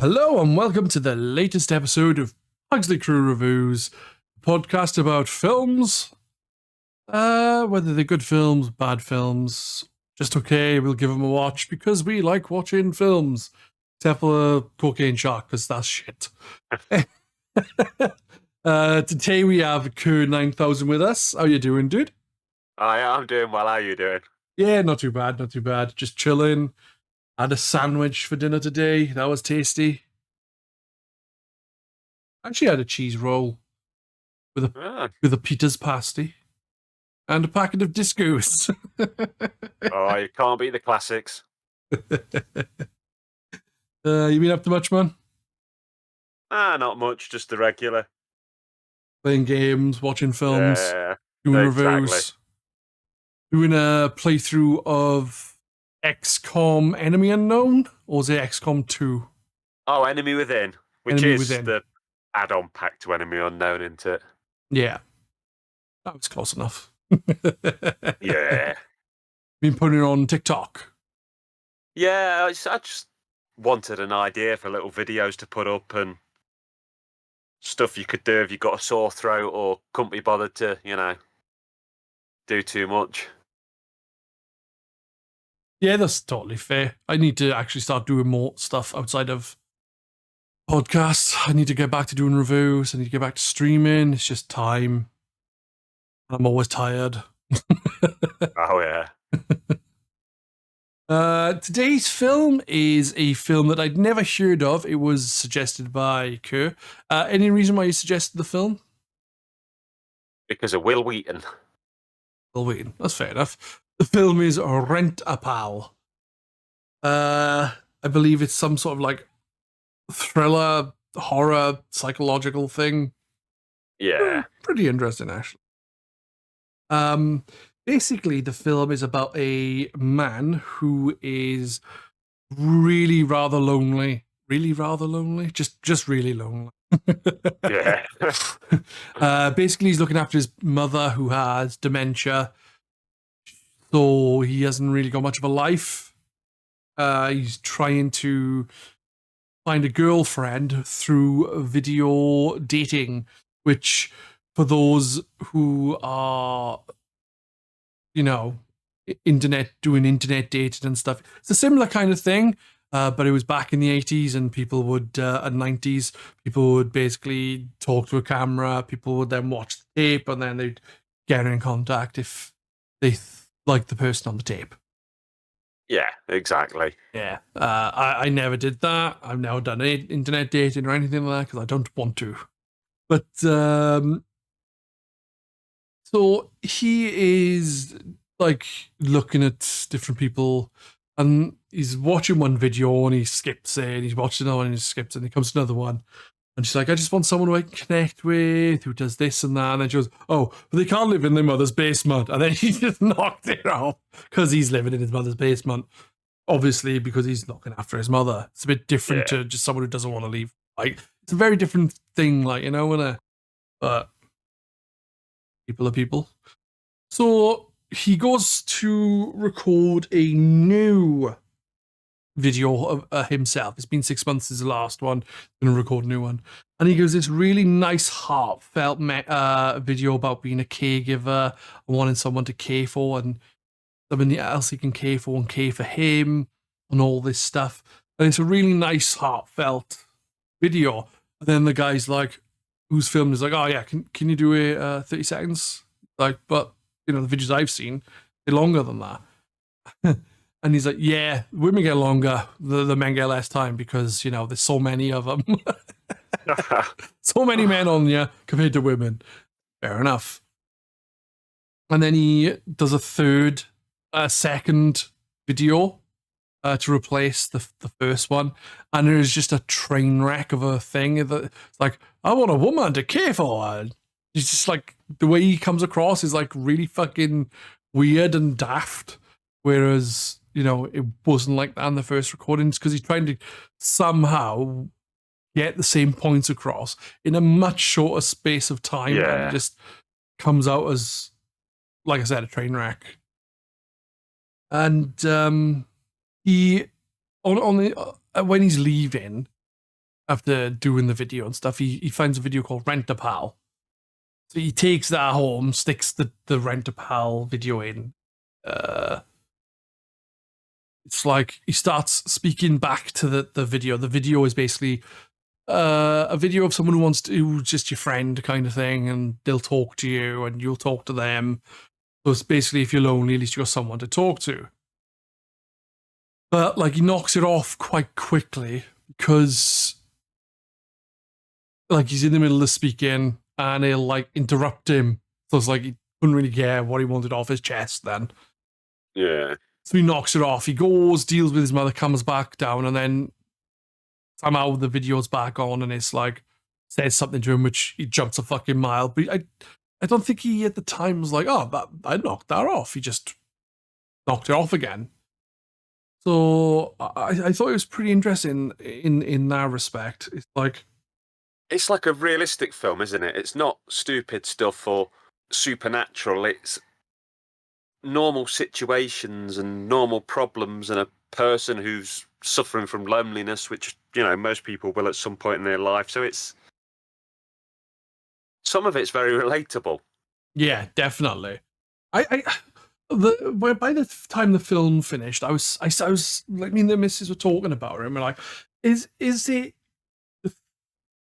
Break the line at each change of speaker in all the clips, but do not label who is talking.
Hello and welcome to the latest episode of Pugsley Crew Reviews, a podcast about films, whether they're good films, bad films, just okay, we'll give them a watch because we like watching films, except for Cocaine Shark, because that's shit. Today we have Kerr 9000 with us. How you doing, dude?
I'm doing well. How are you doing?
Yeah, not too bad, not too bad. Just chilling. Had a sandwich for dinner today. That was tasty. Actually had a cheese roll with a Peter's pasty and a packet of Discos.
Oh, you can't beat the classics.
You been up to much, man?
Not much, just the regular.
Playing games, watching films, doing reviews, doing a playthrough of XCOM Enemy Unknown, or is it XCOM 2?
Oh, Enemy Within, which is the add-on pack to Enemy Unknown, isn't it?
Yeah. That was close enough.
Yeah.
Been putting it on TikTok.
Yeah, I just wanted an idea for little videos to put up and stuff you could do if you got a sore throat or couldn't be bothered to, do too much.
Yeah, that's totally fair. I need to actually start doing more stuff outside of podcasts. I need to get back to doing reviews. I need to get back to streaming. It's just time. I'm always tired.
Oh, yeah.
Today's film is a film that I'd never heard of. It was suggested by Kerr. Any reason why you suggested the film?
Because of Will Wheaton.
Will Wheaton. That's fair enough. The film is Rent-A-Pal. I believe it's some sort of like thriller, horror, psychological thing.
Yeah.
Pretty interesting, actually. Basically, the film is about a man who is really rather lonely. Really rather lonely? Just really lonely.
Yeah.
Basically, he's looking after his mother who has dementia. So he hasn't really got much of a life. He's trying to find a girlfriend through video dating, which for those who are, doing internet dating and stuff, it's a similar kind of thing. But it was back in the 80s and people would, and 90s, people would basically talk to a camera. People would then watch the tape and then they'd get in contact if they like the person on the tape.
Yeah, exactly.
Yeah. I never did that. I've never done internet dating or anything like that because I don't want to. But so he is like looking at different people and he's watching one video and he skips it and he's watching another one and he skips it and he comes to another one. And she's like, I just want someone who I can connect with, who does this and that. And then she goes, oh, but they can't live in their mother's basement. And then he just knocked it off because he's living in his mother's basement. Obviously, because he's looking after his mother. It's a bit different to just someone who doesn't want to leave. Like, it's a very different thing, but people are people. So he goes to record a new video of himself. It's been 6 months since the last one. He's going to record a new one. And he goes this really nice, heartfelt video about being a caregiver and wanting someone to care for and somebody else he can care for and care for him and all this stuff. And it's a really nice, heartfelt video. And then the guy's like, who's filmed is like, oh yeah, can you do a 30 seconds? Like, but the videos I've seen, they're longer than that. And he's like, yeah, women get longer, the men get less time because, there's so many of them. So many men on you compared to women. Fair enough. And then he does a second video to replace the first one. And there's just a train wreck of a thing. It's like, I want a woman to care for. It's just like, the way he comes across is like really fucking weird and daft. Whereas, it wasn't like that in the first recordings because he's trying to somehow get the same points across in a much shorter space of time.
Yeah.
And it just comes out as, like I said, a train wreck. And he, when he's leaving, after doing the video and stuff, he finds a video called Rent a Pal. So he takes that home, sticks the Rent a Pal video in. It's like he starts speaking back to the video. The video is basically a video of someone who's just your friend kind of thing, and they'll talk to you and you'll talk to them. So it's basically, if you're lonely, at least you've got someone to talk to. But like he knocks it off quite quickly because like he's in the middle of speaking and he'll like interrupt him. So it's like he couldn't really care what he wanted off his chest then.
Yeah.
So he knocks it off. He goes, deals with his mother, comes back down, and then somehow the video's back on and it's like says something to him, which he jumps a fucking mile. But I don't think he at the time was like, oh, I knocked that off. He just knocked it off again. So I thought it was pretty interesting in that respect.
It's like a realistic film, isn't it? It's not stupid stuff or supernatural. It's normal situations and normal problems and a person who's suffering from loneliness, which, you know, most people will at some point in their life. So some of it's very relatable.
Yeah, definitely. By the time the film finished, I was like, me and the missus were talking about it, and we're like, is it the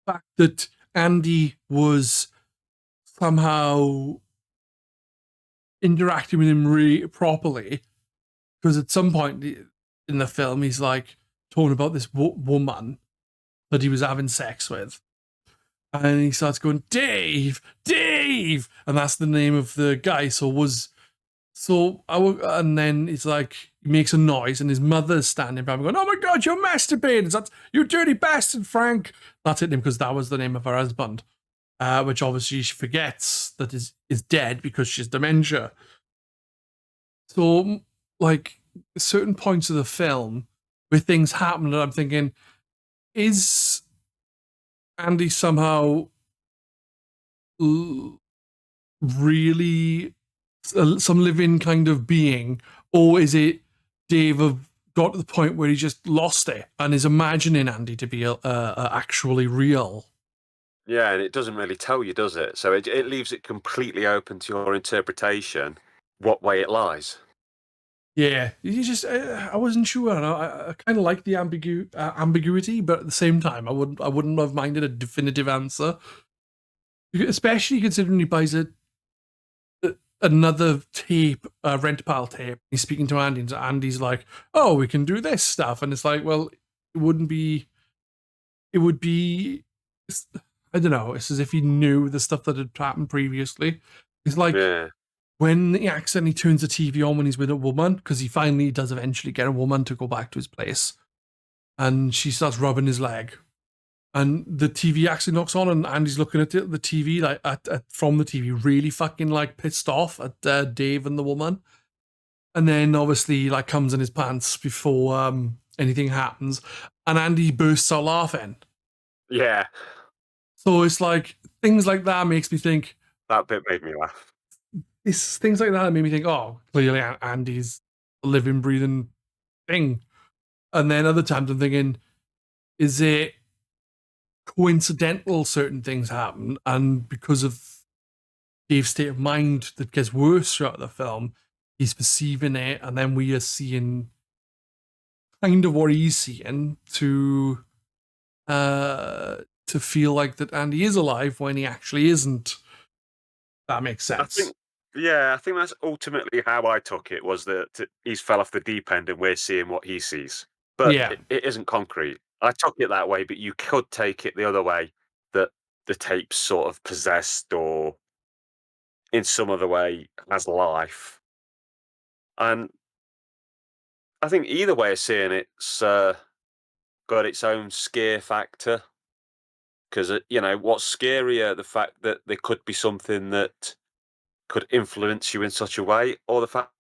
fact that Andy was somehow interacting with him properly? Because at some point in the film, he's like talking about this woman that he was having sex with. And he starts going, Dave, and that's the name of the guy. And then it's like he makes a noise, and his mother's standing by him, going, "Oh my God, you're masturbating! That's you dirty bastard, Frank!" That's hitting him because that was the name of her husband, which obviously she forgets that is dead because she's dementia. So, like certain points of the film where things happen, and I'm thinking, is Andy somehow really some living kind of being, or is it Dave have got to the point where he just lost it and is imagining Andy to be actually real?
Yeah, and it doesn't really tell you, does it? So it leaves it completely open to your interpretation, what way it lies.
Yeah, you just I wasn't sure. I kind of like the ambiguity, but at the same time, I wouldn't have minded a definitive answer, especially considering he buys another tape, Rent-A-Pal tape. He's speaking to Andy, and Andy's like, "Oh, we can do this stuff," and it's like, well, it would be, I don't know. It's as if he knew the stuff that had happened previously. It's like when he accidentally turns the TV on when he's with a woman, because he finally does eventually get a woman to go back to his place, and she starts rubbing his leg, and the TV actually knocks on, and Andy's looking at the TV, like from the TV, really fucking like pissed off at Dave and the woman, and then obviously like comes in his pants before anything happens, and Andy bursts out laughing.
Yeah.
So it's like things like that makes me think.
That bit made me laugh.
It's things like that made me think, oh, clearly Andy's a living, breathing thing. And then other times I'm thinking, is it coincidental certain things happen, and because of Dave's state of mind that gets worse throughout the film, he's perceiving it, and then we are seeing kind of what he's seeing to feel like that Andy is alive when he actually isn't. That makes sense.
I think that's ultimately how I took it, was that he's fell off the deep end and we're seeing what he sees. But it isn't concrete. I took it that way, but you could take it the other way, that the tape's sort of possessed or in some other way has life. And I think either way of seeing it's got its own scare factor. Because, what's scarier, the fact that there could be something that could influence you in such a way, or the fact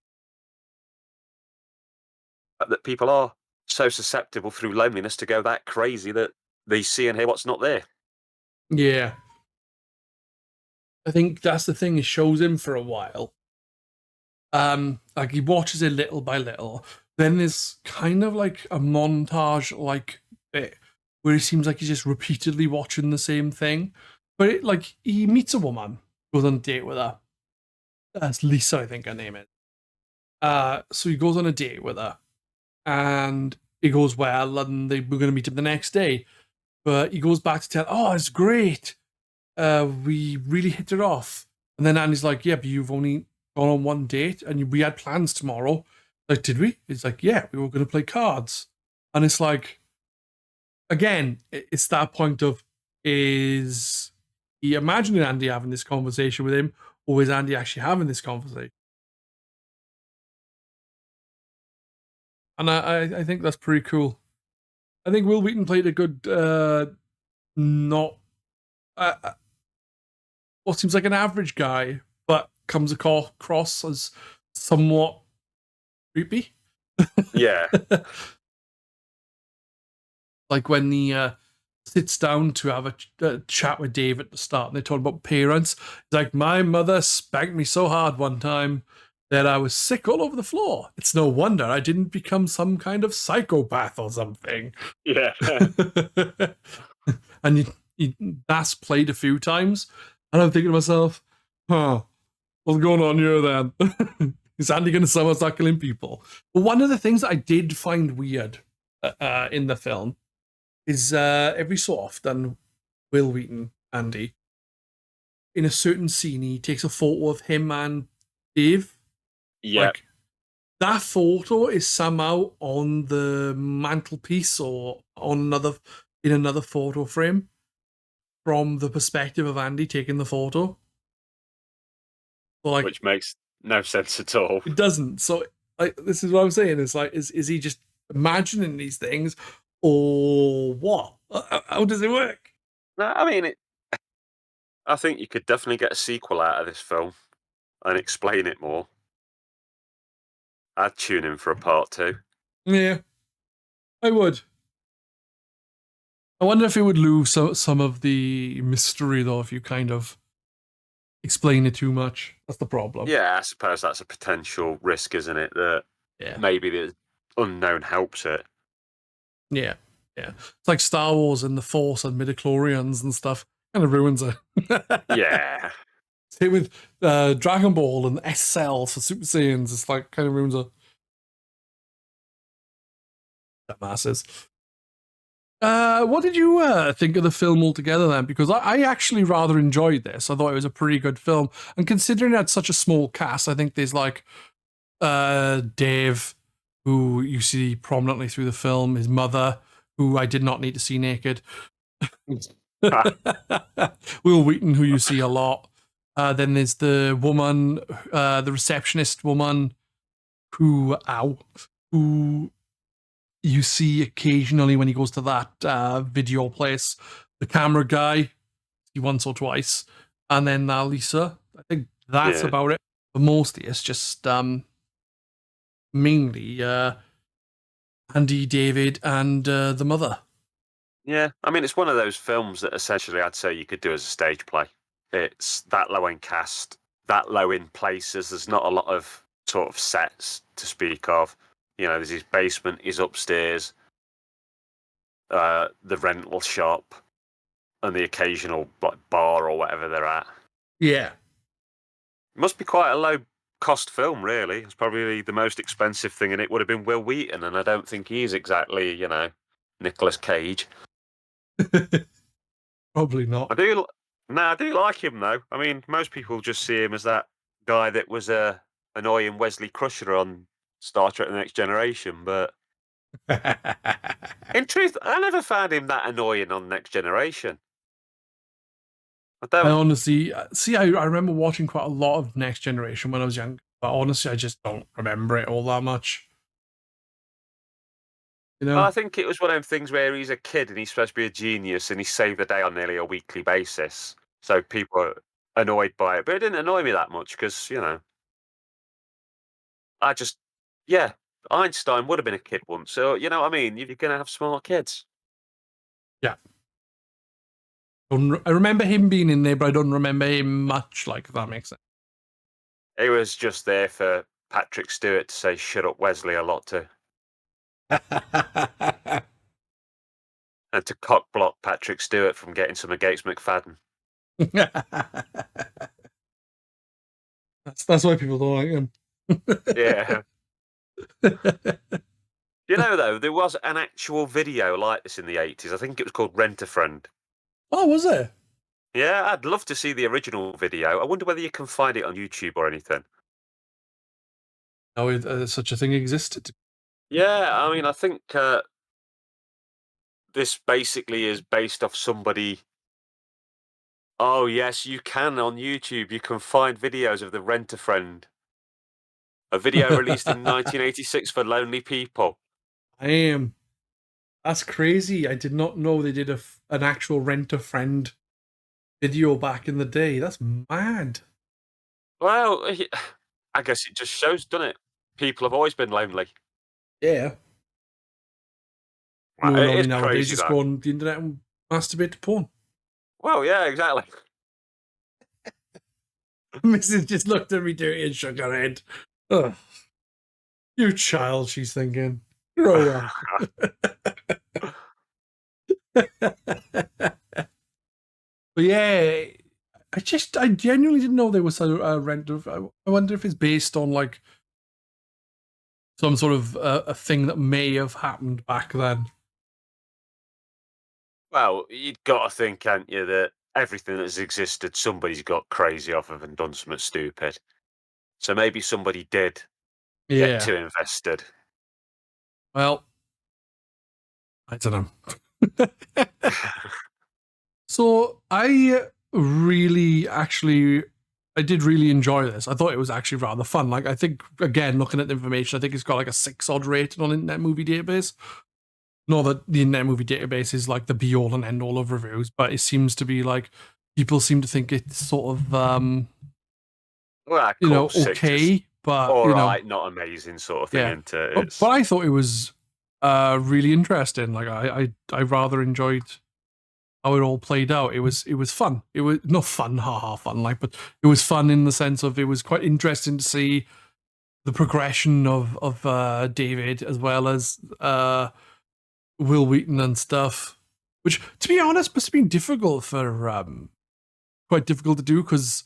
that people are so susceptible through loneliness to go that crazy that they see and hear what's not there.
Yeah. I think that's the thing, it shows him for a while. Like he watches it little by little. Then there's kind of like a montage like bit where it seems like he's just repeatedly watching the same thing. But he meets a woman, goes on a date with her. That's Lisa, I think her name is. So he goes on a date with her, and it goes well, and we're going to meet him the next day. But he goes back to tell, oh, it's great. We really hit it off. And then Andy's like, yeah, but you've only gone on one date, and we had plans tomorrow. Like, did we? It's like, yeah, we were going to play cards. And it's like, again, it's that point of, is he imagining Andy having this conversation with him, or is Andy actually having this conversation? And I think that's pretty cool. I think Will Wheaton played a good, not what seems like an average guy, but comes across as somewhat creepy.
Yeah.
Like when he sits down to have a chat with Dave at the start, and they talk about parents. It's like, my mother spanked me so hard one time that I was sick all over the floor. It's no wonder I didn't become some kind of psychopath or something.
Yeah.
And that's played a few times, and I'm thinking to myself, what's going on here then? Is Andy going to somehow start killing people? But one of the things that I did find weird in the film is every so often, Will Wheaton, Andy, in a certain scene, he takes a photo of him and Dave.
Yeah.
Like, that photo is somehow on the mantelpiece or in another photo frame from the perspective of Andy taking the photo. So, like,
which makes no sense at all.
it doesn't. So, like, this is what I'm saying. It's like, is he just imagining these things, or what? How does it work?
No, I mean, I think you could definitely get a sequel out of this film and explain it more. I'd tune in for a part 2.
Yeah, I would. I wonder if it would lose some of the mystery, though, if you kind of explain it too much. That's the problem.
Yeah, I suppose that's a potential risk, isn't it? That maybe the unknown helps it.
Yeah. It's like Star Wars and the Force and midichlorians and stuff. Kind of ruins it.
Yeah.
Same with Dragon Ball and S cells for Super Saiyans. It's like kind of ruins it. Masses. What did you think of the film altogether then? Because I actually rather enjoyed this. I thought it was a pretty good film. And considering it had such a small cast, I think there's like Dave, who you see prominently through the film, his mother, who I did not need to see naked. Will Wheaton, who you see a lot. Then there's the woman, the receptionist woman, who you see occasionally when he goes to that video place. The camera guy, see once or twice. And then Lisa. I think that's about it. But mostly it's just mainly Andy, David, and the mother.
Yeah, I mean, it's one of those films that essentially I'd say you could do as a stage play. It's that low in cast, that low in places. There's not a lot of sort of sets to speak of. You know, there's his basement, his upstairs, the rental shop, and the occasional bar or whatever they're at.
Yeah.
It must be quite a low cost film, really. It's probably the most expensive thing in it would have been Will Wheaton, and I don't think he's exactly, Nicolas Cage.
Probably not.
I do like him though. I mean, most people just see him as that guy that was annoying Wesley Crusher on Star Trek: The Next Generation, but in truth, I never found him that annoying on Next Generation.
I honestly see. I remember watching quite a lot of Next Generation when I was young, but honestly, I just don't remember it all that much. You know,
I think it was one of those things where he's a kid and he's supposed to be a genius and he saved the day on nearly a weekly basis. So people are annoyed by it, but it didn't annoy me that much because Einstein would have been a kid once. So you know what I mean. You're going to have smart kids.
Yeah. I remember him being in there, but I don't remember him much. Like, if that makes sense.
He was just there for Patrick Stewart to say "shut up, Wesley" a lot to. And And to cock block Patrick Stewart from getting some against McFadden.
That's why people don't like him.
Yeah. You know, though, there was an actual video like this in the 80s. I think it was called Rent a Friend.
Oh, was it?
Yeah, I'd love to see the original video. I wonder whether you can find it on YouTube or anything.
No, such a thing existed.
Yeah, I mean, I think this basically is based off somebody. Oh, yes, you can on YouTube. You can find videos of the Rent a Friend. A video released in 1986 for lonely people.
I am. That's crazy. I did not know they did an actual Rent a Friend video back in the day. That's mad.
Well, I guess it just shows, doesn't it? People have always been lonely.
Yeah.
Right, it is
Nowadays,
crazy,
just
though.
go on the internet and masturbate to porn.
Well, yeah, exactly.
Mrs. just looked at me dirty and shook her head. Ugh. You child, she's thinking. Grow up. But yeah, I genuinely didn't know there was a rent of. I wonder if it's based on like some sort of a thing that may have happened back then.
Well, you've got to think, can't you, that everything that's existed, somebody's got crazy off of and done something stupid. So maybe somebody did get
Yeah.
too invested.
Well, I don't know. So I did really enjoy this. I thought it was actually rather fun. Like, I think, again, looking at the information, I think it's got like a 6 odd rating on Internet Movie Database. Not that the Internet Movie Database is like the be all and end all of reviews, but it seems to be like people seem to think it's sort of
Well,
okay, but
all right, not amazing sort of thing.
yeah.
Isn't it?
But I thought it was really interesting. Like I rather enjoyed how it all played out. It was fun. It was not fun, fun, like, but it was fun in the sense of it was quite interesting to see the progression of David as well as Will Wheaton and stuff. Which, to be honest, must have been difficult for quite difficult to do because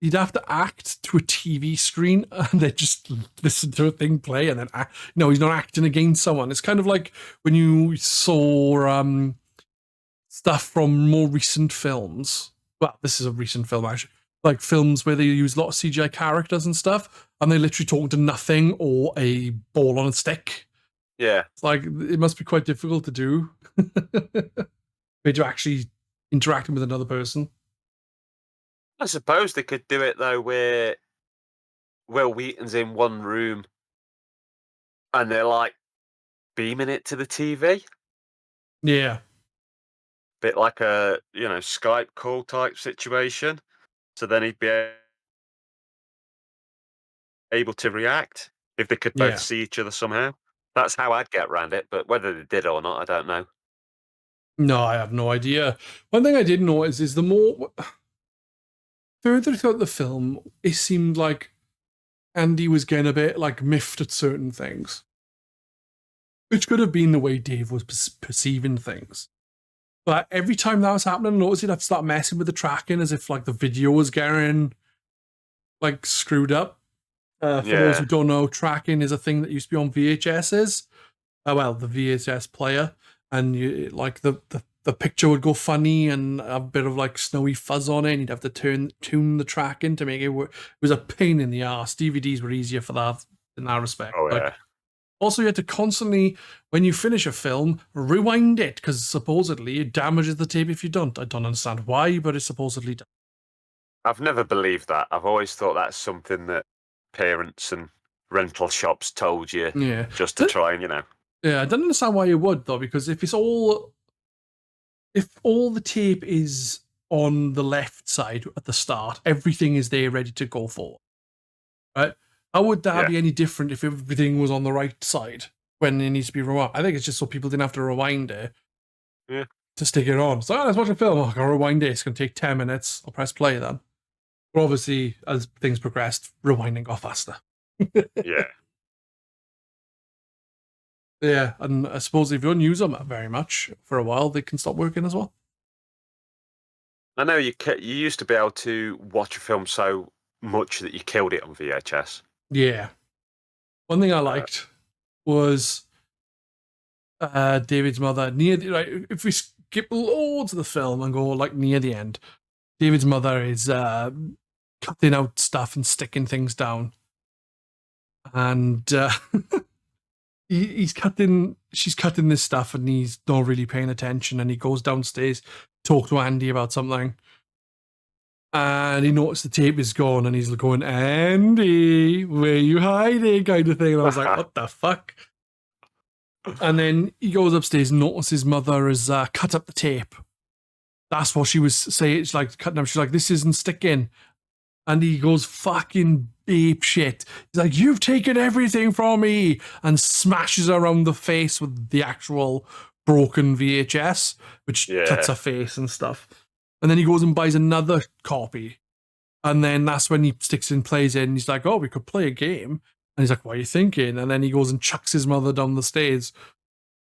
you'd have to act to a TV screen and then just listen to a thing play and then act. No, he's not acting against someone. It's kind of like when you saw stuff from more recent films. Well, this is a recent film, actually. Like films where they use a lot of CGI characters and stuff, and they literally talk to nothing or a ball on a stick.
Yeah.
It's like, it must be quite difficult to do. Where you're actually interacting with another person.
I suppose they could do it, though, where Will Wheaton's in one room and they're like beaming it to the TV.
Yeah.
Bit like a, Skype call type situation. So then he'd be able to react if they could both see each other somehow. That's how I'd get around it, but whether they did or not, I don't know.
No, I have no idea. One thing I did notice is the more further throughout the film, it seemed like Andy was getting a bit like miffed at certain things, which could have been the way Dave was perceiving things. But every time that was happening, I noticed he'd have to start messing with the tracking as if like the video was getting like screwed up. For those who don't know, tracking is a thing that used to be on VHSs. Well, the VHS player, and you like the picture would go funny and a bit of like snowy fuzz on it, and you'd have to tune the tracking to make it work. It was a pain in the ass. DVDs were easier for that in that respect.
Oh, yeah.
Also, you had to constantly, when you finish a film, rewind it because supposedly it damages the tape if you don't. I don't understand why, but it supposedly does.
I've never believed that. I've always thought that's something that parents and rental shops told you just to try and,
Yeah, I don't understand why you would, though, because if all the tape is on the left side at the start, everything is there ready to go for, right? How would that be any different if everything was on the right side when it needs to be rewound? I think it's just so people didn't have to rewind it to stick it on. So let's watch a film. I'll rewind it. It's going to take 10 minutes. I'll press play then. But obviously, as things progressed, rewinding got faster.
Yeah.
Yeah, and I suppose if you don't use them very much for a while, they can stop working as well.
I know you used to be able to watch a film so much that you killed it on VHS.
Yeah. One thing I
Uh,
liked was David's mother near the, right. If we skip loads of the film and go like near the end, David's mother is cutting out stuff and sticking things down, and she's cutting this stuff, and he's not really paying attention, and he goes downstairs, talk to Andy about something. And he noticed the tape is gone, and he's going, Andy, where you hiding? Kind of thing. And I was like, what the fuck? And then he goes upstairs and notices his mother has cut up the tape. That's what she was saying. She's like, cutting up. She's like, this isn't sticking. And he goes fucking ape shit. He's like, you've taken everything from me. And smashes her around the face with the actual broken VHS, which cuts her face and stuff. And then he goes and buys another copy. And then that's when he sticks in, plays it, and he's like, oh, we could play a game. And he's like, what are you thinking? And then he goes and chucks his mother down the stairs.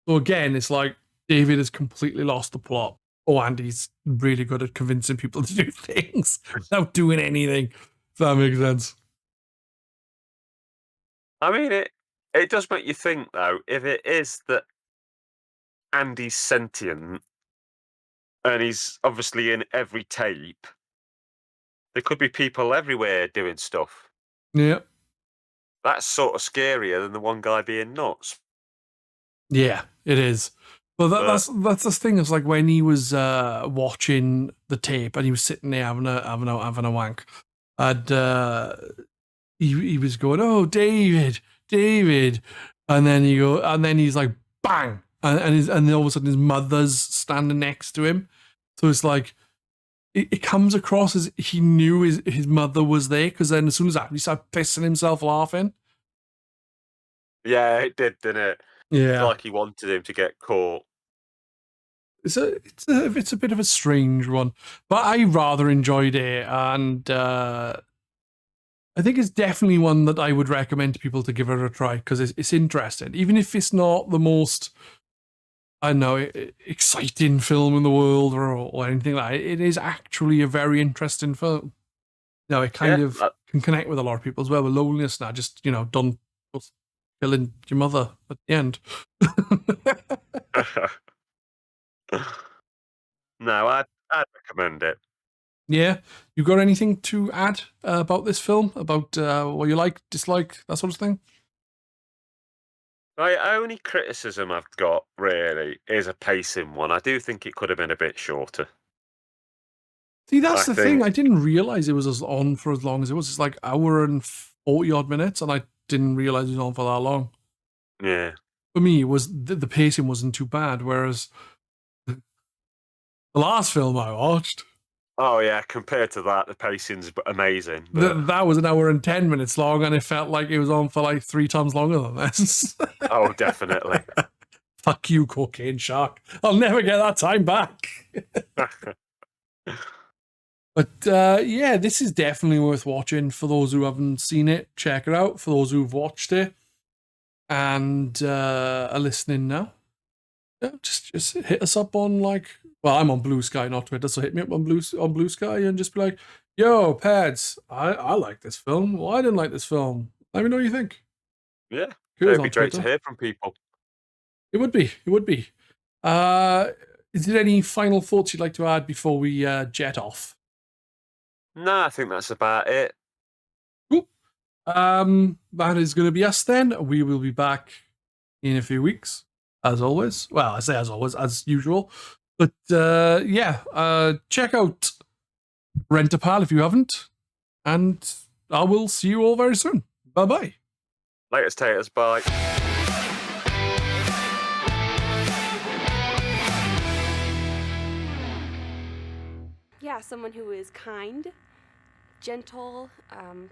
So again, it's like David has completely lost the plot. Oh, Andy's really good at convincing people to do things without doing anything. If that makes sense.
I mean, it does make you think, though, if it is that Andy's sentient and he's obviously in every tape, there could be people everywhere doing stuff.
Yeah.
That's sort of scarier than the one guy being nuts.
Yeah, it is. Well, that's the thing. It's like when he was watching the tape and he was sitting there having a wank, and he was going, "Oh, David," and then he's like, "Bang!" and then all of a sudden his mother's standing next to him. So it's like it comes across as he knew his mother was there, because then as soon as that, he started pissing himself laughing.
Yeah, it did, didn't it?
Yeah,
It's like he wanted him to get caught.
it's a bit of a strange one, but I rather enjoyed it, and I think it's definitely one that I would recommend to people to give it a try, because it's interesting, even if it's not the most, I don't know, exciting film in the world or anything like that. It is actually a very interesting film. No, it kind of can connect with a lot of people as well with loneliness. Now, just don't go killing your mother at the end.
No, I'd recommend it.
Yeah, you got anything to add about this film? About what you like, dislike, that sort of thing?
My only criticism I've got really is a pacing one. I do think it could have been a bit shorter.
See, that's the thing. I didn't realize it was on for as long as it was. It's like hour and 40 odd minutes, and I didn't realize it was on for that long.
Yeah.
For me, it was the pacing wasn't too bad. Whereas the last film I watched,
Oh yeah, compared to that, the pacing's amazing.
that was an hour and 10 minutes long, and it felt like it was on for like 3 times longer than this.
Oh, definitely.
Fuck you, Cocaine Shark. I'll never get that time back. But yeah, this is definitely worth watching. For those who haven't seen it, check it out. For those who've watched it and are listening now, yeah, just hit us up on I'm on Blue Sky, not Twitter, so hit me up on Blue Sky and just be like, yo, Pads, I like this film. Well, I didn't like this film. Let me know what you think.
Yeah,
Here's
it'd be great
Twitter.
to hear from people.
It would be. Is there any final thoughts you'd like to add before we jet off?
No, I think that's about it.
Cool. That is going to be us then. We will be back in a few weeks, as always. Well, I say as always, as usual. But check out Rent a Pal if you haven't. And I will see you all very soon. Bye-bye.
Latest taters, bye.
Yeah, someone who is kind, gentle,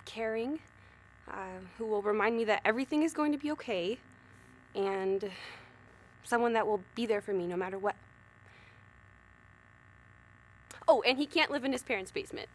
caring, who will remind me that everything is going to be okay, and someone that will be there for me no matter what. Oh, and he can't live in his parents' basement.